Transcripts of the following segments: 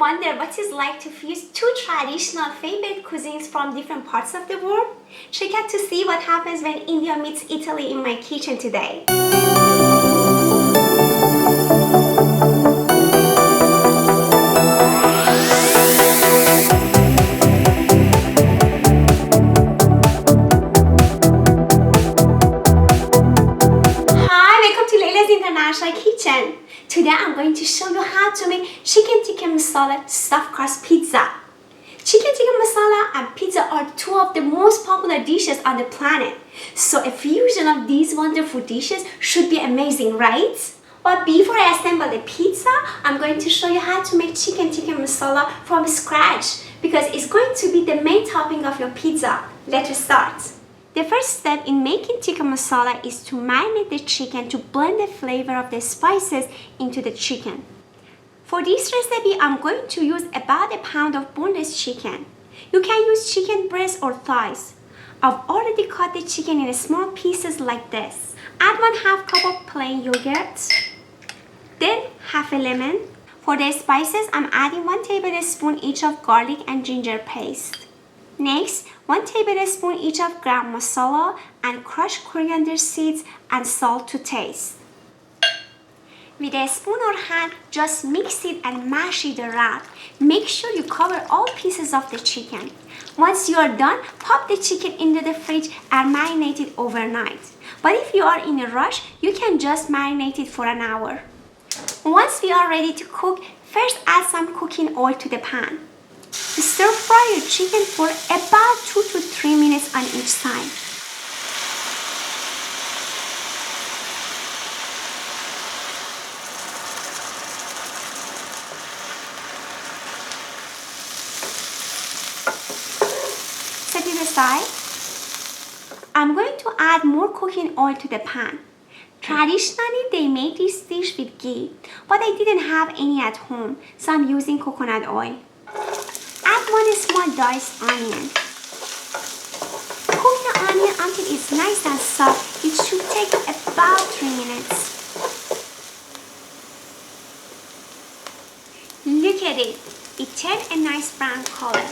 wonder what it's like to fuse two traditional favorite cuisines from different parts of the world? Check out to see what happens when India meets Italy in my kitchen today. International kitchen. Today I'm going to show you how to make chicken tikka masala stuffed crust pizza. Chicken tikka masala and pizza are two of the most popular dishes on the planet. So a fusion of these wonderful dishes should be amazing, right? But before I assemble the pizza, I'm going to show you how to make chicken tikka masala from scratch because it's going to be the main topping of your pizza. Let's start. The first step in making tikka masala is to marinate the chicken to blend the flavor of the spices into the chicken. For this recipe, I'm going to use about a pound of boneless chicken. You can use chicken breast or thighs. I've already cut the chicken in small pieces like this. Add 1/2 cup of plain yogurt, then half a lemon. For the spices, I'm adding 1 tablespoon each of garlic and ginger paste. Next, 1 tablespoon each of garam masala and crushed coriander seeds and salt to taste. With a spoon or hand, just mix it and mash it around. Make sure you cover all pieces of the chicken. Once you are done, pop the chicken into the fridge and marinate it overnight. But if you are in a rush, you can just marinate it for an hour. Once we are ready to cook, first add some cooking oil to the pan. Stir fry your chicken for about 2 to 3 minutes on each side. Set it aside. I'm going to add more cooking oil to the pan. Traditionally, they make this dish with ghee, but I didn't have any at home, so I'm using coconut oil. Add 1 small diced onion. Cook the onion until it's nice and soft. It should take about 3 minutes. Look at it. It turned a nice brown color.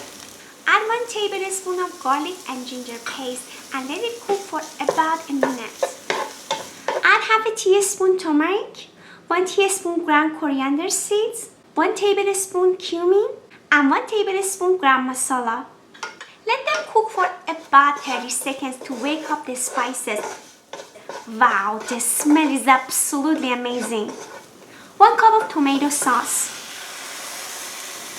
Add 1 tablespoon of garlic and ginger paste and let it cook for about a minute. Add half a teaspoon turmeric, 1 teaspoon ground coriander seeds, 1 tablespoon cumin, and 1 tablespoon garam masala. Let them cook for about 30 seconds to wake up the spices. Wow, the smell is absolutely amazing. 1 cup of tomato sauce.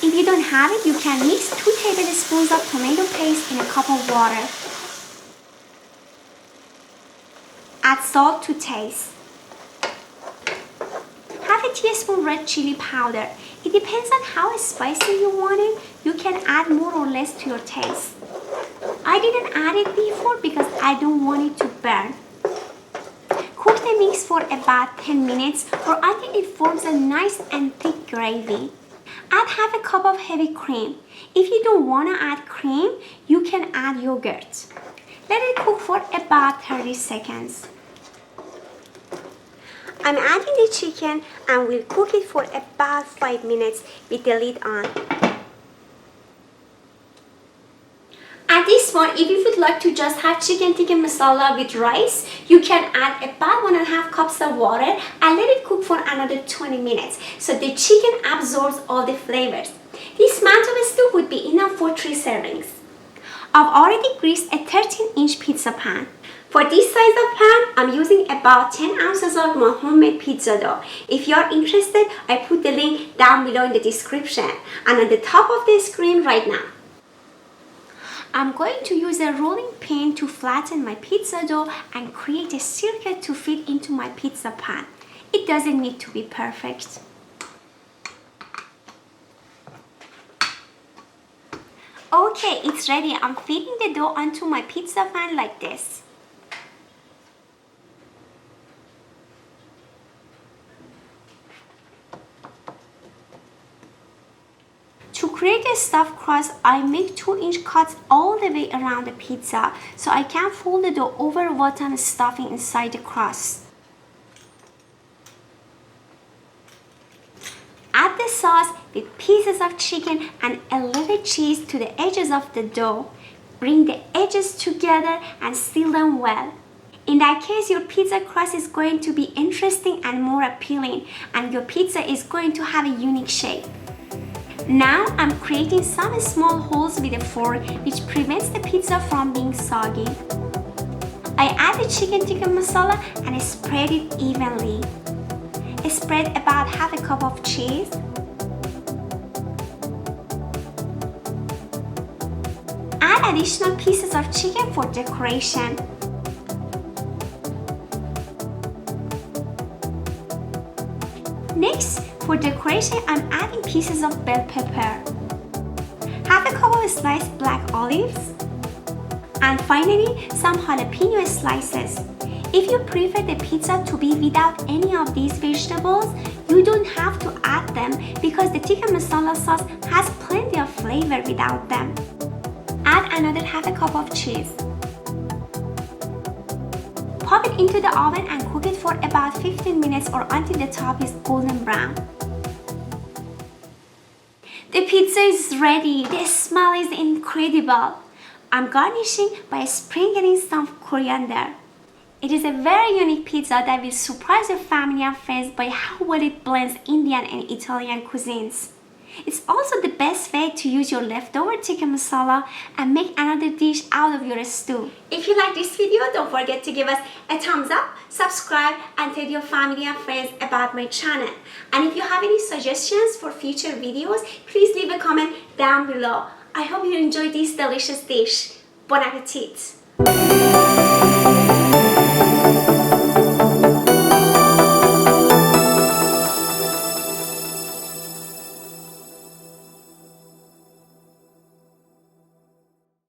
If you don't have it, you can mix 2 tablespoons of tomato paste in a cup of water. Add salt to taste. Half a teaspoon red chili powder. It depends on how spicy you want it. You can add more or less to your taste. I didn't add it before because I don't want it to burn. Cook the mix for about 10 minutes or until it forms a nice and thick gravy. Add half a cup of heavy cream. If you don't want to add cream, you can add yogurt. Let it cook for about 30 seconds. I'm adding the chicken and we'll cook it for about 5 minutes with the lid on. At this point, if you would like to just have chicken tikka masala with rice, you can add about 1.5 cups of water and let it cook for another 20 minutes so the chicken absorbs all the flavors. This amount of stew would be enough for 3 servings. I've already greased a 13-inch pizza pan. For this size of pan, I'm using about 10 ounces of my homemade pizza dough. If you are interested, I put the link down below in the description and on the top of the screen right now. I'm going to use a rolling pin to flatten my pizza dough and create a circle to fit into my pizza pan. It doesn't need to be perfect. Okay, it's ready. I'm fitting the dough onto my pizza pan like this. To create a stuffed crust, I make 2-inch cuts all the way around the pizza so I can fold the dough over what I'm stuffing inside the crust. Add the sauce sauce with pieces of chicken and a little cheese to the edges of the dough. Bring the edges together and seal them well. In that case, your pizza crust is going to be interesting and more appealing, and your pizza is going to have a unique shape. Now I'm creating some small holes with a fork which prevents the pizza from being soggy. I add the chicken tikka masala and spread it evenly. Spread about half a cup of cheese. Add additional pieces of chicken for decoration. Next, for decoration, I'm adding pieces of bell pepper, half a cup of sliced black olives, and finally some jalapeno slices. If you prefer the pizza to be without any of these vegetables, you don't have to add them because the tikka masala sauce has plenty of flavor without them. Add another half a cup of cheese. Pop it into the oven and cook it for about 15 minutes or until the top is golden brown. The pizza is ready. The smell is incredible. I'm garnishing by sprinkling some coriander. It is a very unique pizza that will surprise your family and friends by how well it blends Indian and Italian cuisines. It's also the best way to use your leftover tikka masala and make another dish out of your stew. If you like this video, don't forget to give us a thumbs up, subscribe, and tell your family and friends about my channel. And if you have any suggestions for future videos, please leave a comment down below. I hope you enjoyed this delicious dish. Bon appetit!